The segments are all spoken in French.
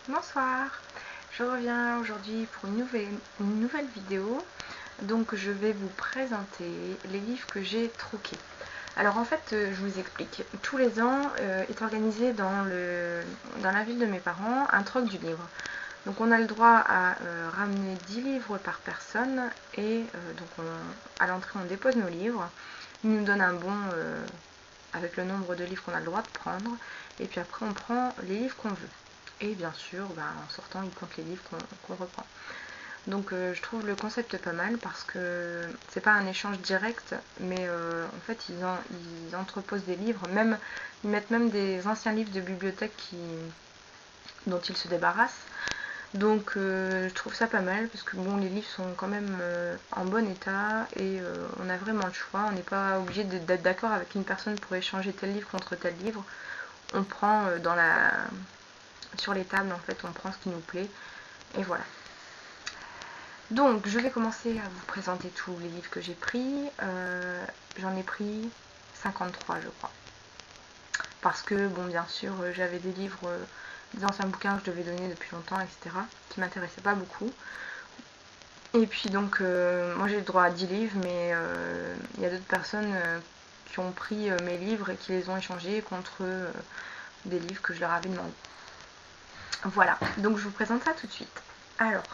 Bonsoir, je reviens aujourd'hui pour une nouvelle vidéo. Donc je vais vous présenter les livres que j'ai troqués. Alors en fait, je vous explique. Tous les ans est organisé dans la ville de mes parents un troc du livre. Donc on a le droit à ramener 10 livres par personne et à l'entrée on dépose nos livres. Ils nous donnent un bon avec le nombre de livres qu'on a le droit de prendre et puis après on prend les livres qu'on veut. Et bien sûr, en sortant, ils comptent les livres qu'on reprend. Donc je trouve le concept pas mal parce que c'est pas un échange direct, mais en fait ils entreposent des livres, même ils mettent même des anciens livres de bibliothèque dont ils se débarrassent. Donc je trouve ça pas mal parce que bon, les livres sont quand même en bon état et on a vraiment le choix. On n'est pas obligé d'être d'accord avec une personne pour échanger tel livre contre tel livre. On prend sur les tables en fait, on prend ce qui nous plaît et voilà. Donc je vais commencer à vous présenter tous les livres que j'ai pris. J'en ai pris 53 je crois. Parce que bon, bien sûr j'avais des livres, des anciens bouquins que je devais donner depuis longtemps, etc. qui m'intéressaient pas beaucoup. Et puis donc moi j'ai le droit à 10 livres, mais il y a d'autres personnes qui ont pris mes livres et qui les ont échangés contre des livres que je leur avais demandé. Voilà, donc je vous présente ça tout de suite. Alors,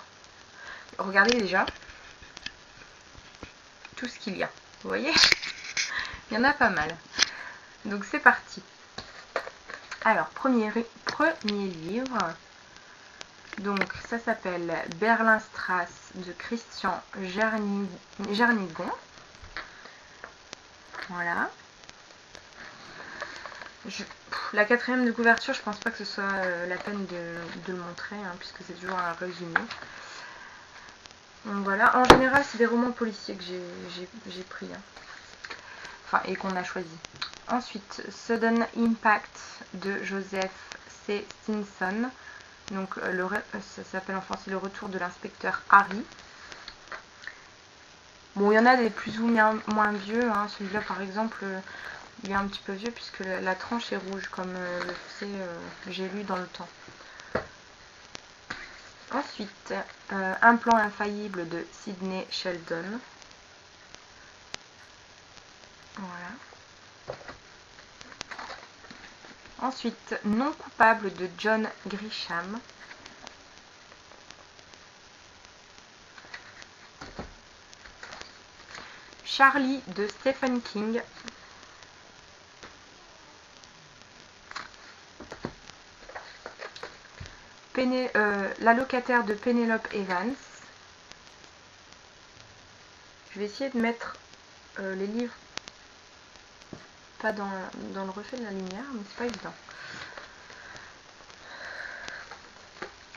regardez déjà tout ce qu'il y a. Vous voyez, il y en a pas mal. Donc c'est parti. Alors, premier livre. Donc ça s'appelle Berlinstrasse de Christian Jernigon. Voilà. La quatrième de couverture, je pense pas que ce soit la peine de le montrer, hein, puisque c'est toujours un résumé. Donc voilà, en général c'est des romans policiers que j'ai pris, hein. Enfin, et qu'on a choisi. Ensuite, Sudden Impact de Joseph C. Stinson. Donc ça s'appelle en français Le retour de l'inspecteur Harry. Bon, il y en a des plus ou moins vieux, hein. Celui-là par exemple, il est un petit peu vieux puisque la tranche est rouge, comme le fait j'ai lu dans le temps. Ensuite, Un plan infaillible de Sidney Sheldon. Voilà. Ensuite, Non coupable de John Grisham. Charlie de Stephen King. La locataire de Penelope Evans. Je vais essayer de mettre les livres pas dans le reflet de la lumière, mais c'est pas évident.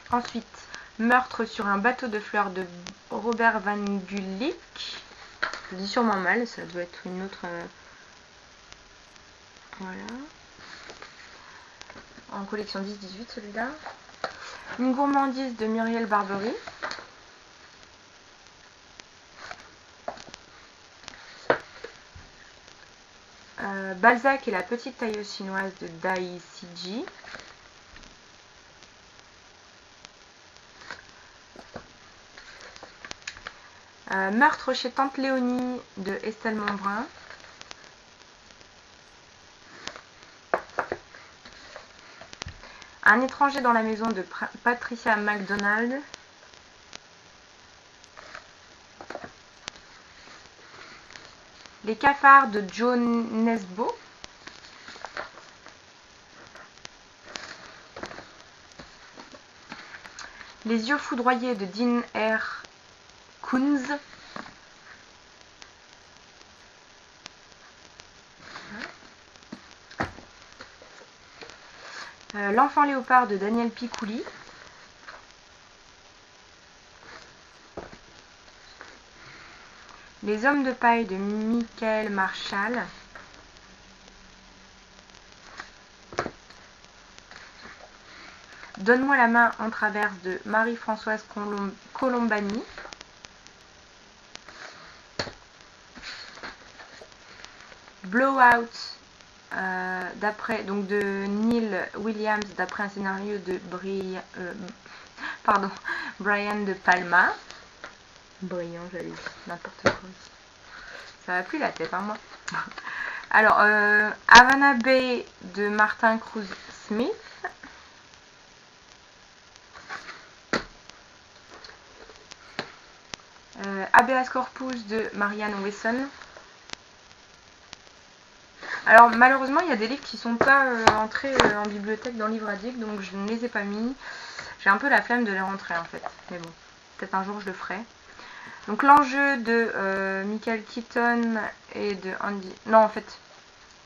Ensuite, Meurtre sur un bateau de fleurs de Robert Van Gulik. Je dis sûrement mal, ça doit être une autre... Voilà. En collection 10-18 celui-là. Une gourmandise de Muriel Barbery. Balzac et la petite tailleuse chinoise de Dai Siji. Meurtre chez Tante Léonie de Estelle Montbrun. Un étranger dans la maison de Patricia MacDonald. Les cafards de Joan Nesbo. Les yeux foudroyés de Dean R. Koontz. L'enfant léopard de Daniel Picouli. Les hommes de paille de Michael Marshall. Donne-moi la main en traverse de Marie-Françoise Colombani. Blowout d'après donc de Neil Williams, d'après un scénario de Brian De Palma. Brillant, j'allais dire n'importe quoi. Ça va plus la tête, hein, moi. Alors, Havana Bay de Martin Cruz Smith. Habeas Corpus de Marianne Wilson. Alors malheureusement il y a des livres qui ne sont pas entrés en bibliothèque dans Livre Addict, donc je ne les ai pas mis. J'ai un peu la flemme de les rentrer en fait, mais bon, peut-être un jour je le ferai. Donc l'enjeu de Michael Keaton et de Andy... Non en fait,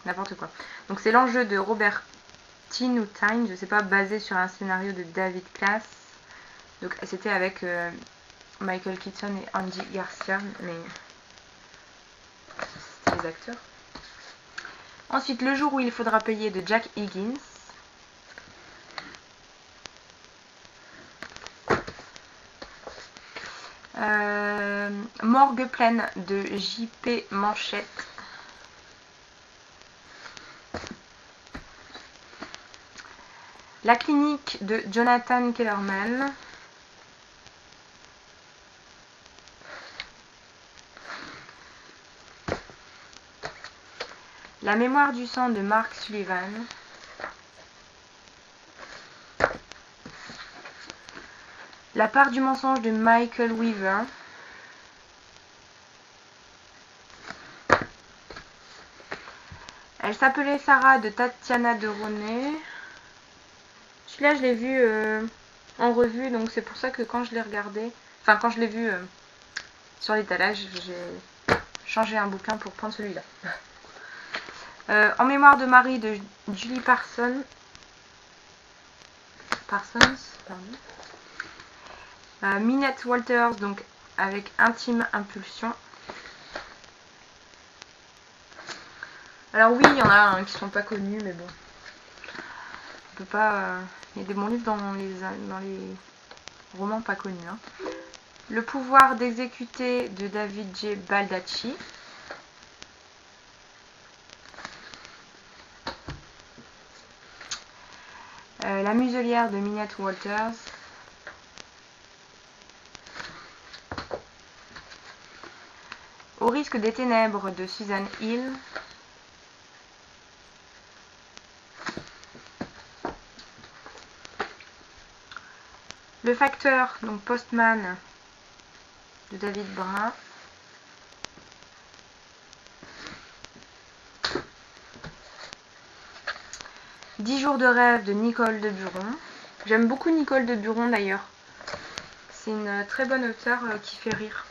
n'importe quoi. Donc c'est l'enjeu de Robert Tyne, je sais pas, basé sur un scénario de David Klass. Donc c'était avec Michael Keaton et Andy Garcia, mais c'était les acteurs. Ensuite, Le jour où il faudra payer de Jack Higgins. Morgue pleine de J.P. Manchette. La clinique de Jonathan Kellerman. La mémoire du sang de Mark Sullivan. La part du mensonge de Michael Weaver. Elle s'appelait Sarah de Tatiana de Ronet. Celui-là, je l'ai vu en revue, donc c'est pour ça que quand je l'ai regardé, enfin quand je l'ai vu sur l'étalage, j'ai changé un bouquin pour prendre celui-là. En mémoire de Marie de Julie Parsons, Minette Walters, donc avec Intime Impulsion. Alors oui, il y en a qui sont pas connus, mais bon, on peut pas. Il y a des bons livres dans les romans pas connus. Hein. Le pouvoir d'exécuter de David J. Baldacci. La muselière de Minette Walters. Au risque des ténèbres de Susan Hill. Le facteur, donc Postman, de David Brin. « 10 jours de rêve » de Nicole de Buron. J'aime beaucoup Nicole de Buron d'ailleurs. C'est une très bonne auteure qui fait rire.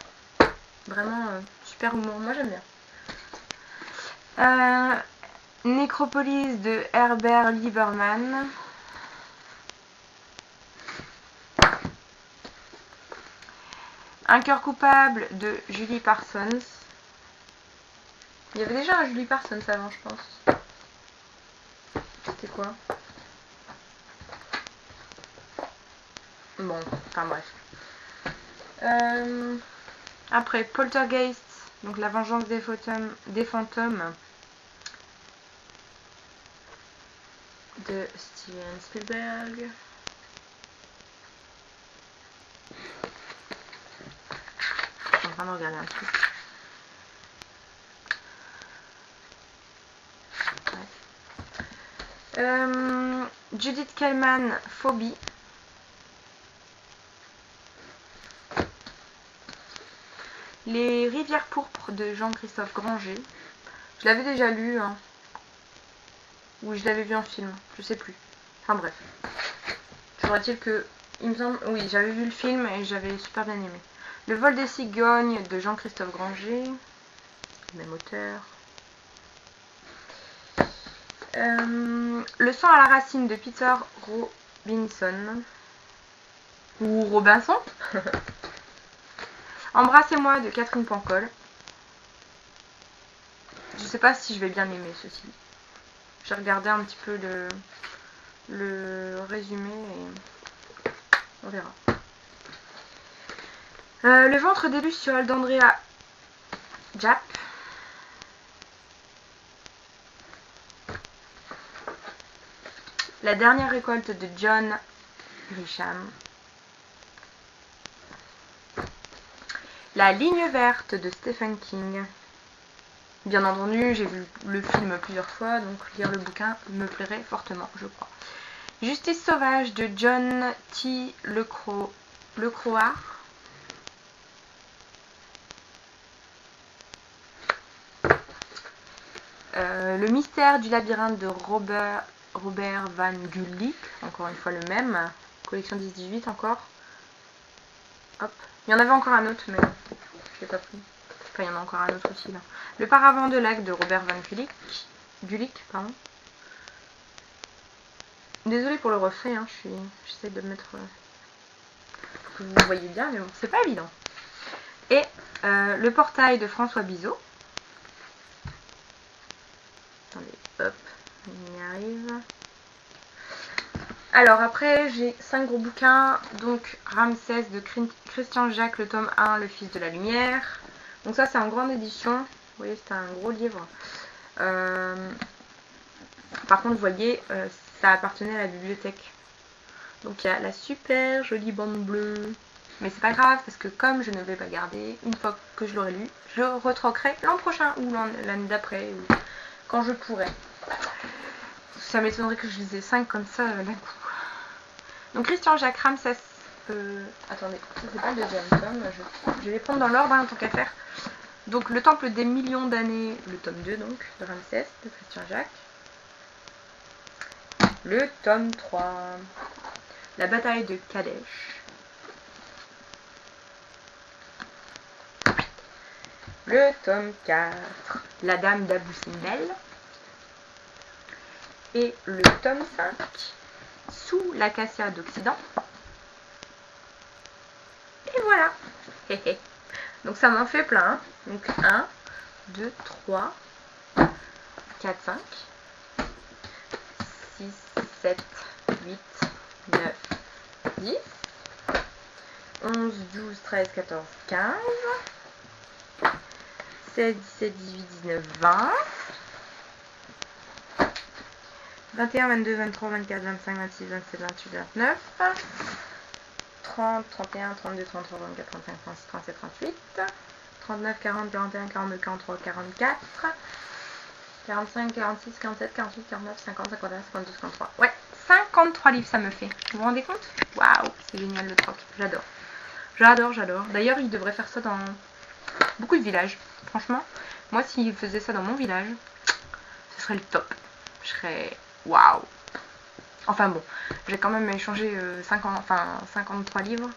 Vraiment super humour, moi j'aime bien. Nécropolis de Herbert Lieberman. Un cœur coupable de Julie Parsons. Il y avait déjà un Julie Parsons avant, je pense. C'était quoi? Bon, enfin bref. Après, Poltergeist, donc La vengeance des fantômes de Steven Spielberg. Je suis en train de regarder un truc. Judith Kellman, Phobie. Les rivières pourpres de Jean-Christophe Granger. Je l'avais déjà lu, hein. Ou je l'avais vu en film, je sais plus. Enfin bref. Toujours est-il que, il me semble, oui, j'avais vu le film et j'avais super bien aimé. Le vol des cigognes de Jean-Christophe Granger. Même auteur. Le sang à la racine de Peter Robinson. Ou Robinson. Embrassez-moi de Catherine Pancol. Je sais pas si je vais bien aimer ceci. J'ai regardé un petit peu le résumé et on verra. Le ventre des lucioles d'Andrea Japp. La dernière récolte de John Grisham. La ligne verte de Stephen King. Bien entendu, j'ai vu le film plusieurs fois, donc lire le bouquin me plairait fortement, je crois. Justice sauvage de John T. Lecroart. Le mystère du labyrinthe de Robert Van Gulik, encore une fois le même, collection 10-18 encore. Hop, il y en avait encore un autre, mais je l'ai pas pris. Enfin, il y en a encore un autre aussi là. Le paravent de lac de Robert Van Gulik, pardon. Désolée pour le reflet, hein, j'essaie de le mettre pour que vous le voyez bien, mais bon, c'est pas évident. Et le portail de François Bizot. Attendez, hop, on y arrive. Alors après, j'ai 5 gros bouquins, donc Ramsès de Christian Jacques, le tome 1, Le Fils de la Lumière. Donc ça, c'est en grande édition. Vous voyez, c'est un gros livre. Par contre, vous voyez, ça appartenait à la bibliothèque. Donc il y a la super jolie bande bleue. Mais c'est pas grave, parce que comme je ne vais pas garder, une fois que je l'aurai lu, je retroquerai l'an prochain ou l'année d'après, ou quand je pourrai. Ça m'étonnerait que je lisais 5 comme ça d'un coup. Donc Christian Jacques Ramsès. Attendez, ça c'est pas le deuxième tome. Je vais les prendre dans l'ordre, hein, tant qu'à faire. Donc le temple des millions d'années, le tome 2 donc, de Ramsès, de Christian Jacques. Le tome 3, la bataille de Kadesh. Le tome 4, la dame d'Abou Simbel. Et le tome 5, sous l'acacia d'Occident. Et voilà. Donc ça m'en fait plein. Hein. Donc 1, 2, 3, 4, 5, 6, 7, 8, 9, 10, 11, 12, 13, 14, 15, 16, 17, 18, 19, 20, 21, 22, 23, 24, 25, 26, 27, 28, 29, 30, 31, 32, 33, 34, 35, 36, 37, 38, 39, 40, 41, 42, 43, 44, 45, 46, 47, 48, 49, 50, 51, 52, 53. Ouais, 53 livres ça me fait. Vous vous rendez compte? Waouh, c'est génial le troc. J'adore. J'adore, j'adore. D'ailleurs, ils devraient faire ça dans beaucoup de villages. Franchement, moi, s'ils faisaient ça dans mon village, ce serait le top. Je serais... Waouh. Enfin bon, j'ai quand même échangé 53 livres.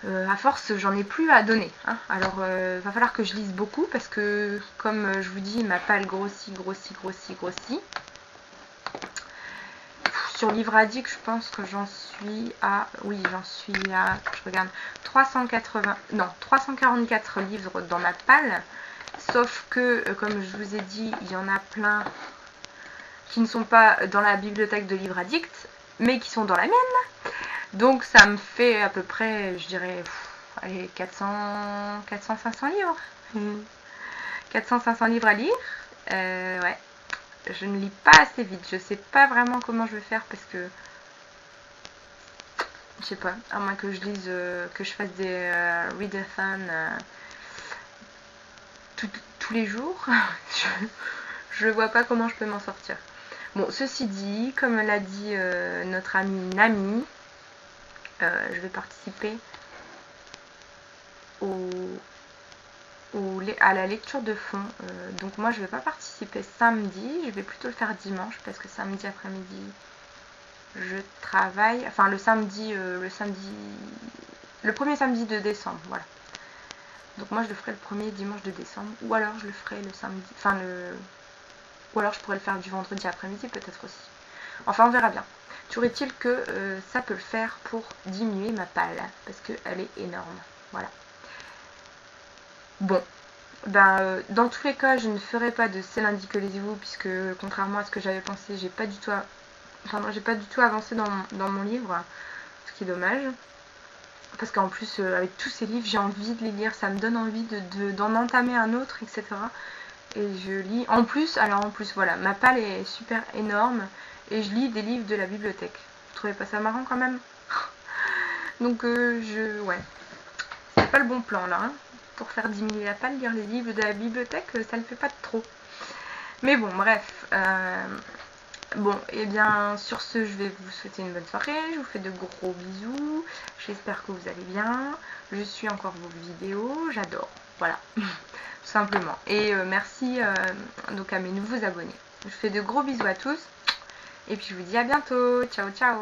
À force, j'en ai plus à donner. Hein. Alors, va falloir que je lise beaucoup parce que, comme je vous dis, ma palle grossit. Sur Livre Addict, je pense que j'en suis à... Oui, j'en suis à... Je regarde. 344 livres dans ma palle. Sauf que, comme je vous ai dit, il y en a plein qui ne sont pas dans la bibliothèque de Livre Addict, mais qui sont dans la mienne. Donc ça me fait à peu près, je dirais, allez, 400-500 livres. 400-500 livres à lire. Ouais. Je ne lis pas assez vite. Je sais pas vraiment comment je vais faire parce que... Je sais pas. À moins que je lise, que je fasse des readathons tous les jours. Je vois pas comment je peux m'en sortir. Bon, ceci dit, comme l'a dit notre amie Nami, je vais participer à la lecture de fond. Donc moi, je vais pas participer samedi, je vais plutôt le faire dimanche parce que samedi après-midi, je travaille. Enfin, le premier samedi de décembre, voilà. Donc moi, je le ferai le premier dimanche de décembre, ou alors je le ferai le samedi, ou alors je pourrais le faire du vendredi après-midi peut-être aussi. Enfin, on verra bien. Toujours est-il que ça peut le faire pour diminuer ma palle, parce qu'elle est énorme. Voilà. Bon, ben, dans tous les cas, je ne ferai pas de C'est lundi que lisez-vous, puisque contrairement à ce que j'avais pensé, j'ai pas du tout avancé dans mon livre, ce qui est dommage. Parce qu'en plus, avec tous ces livres, j'ai envie de les lire, ça me donne envie d'en entamer un autre, etc. Et je lis. En plus, voilà, ma palle est super énorme. et je lis des livres de la bibliothèque. Vous trouvez pas ça marrant quand même? Donc ouais, c'est pas le bon plan là, hein. Pour faire diminuer la panne, lire les livres de la bibliothèque, ça le fait pas de trop. Mais bon, bref. Bon, et bien sur ce, je vais vous souhaiter une bonne soirée. Je vous fais de gros bisous. J'espère que vous allez bien. Je suis encore vos vidéos. J'adore. Voilà, tout simplement. Et merci donc à mes nouveaux abonnés. Je fais de gros bisous à tous. Et puis je vous dis à bientôt. Ciao, ciao.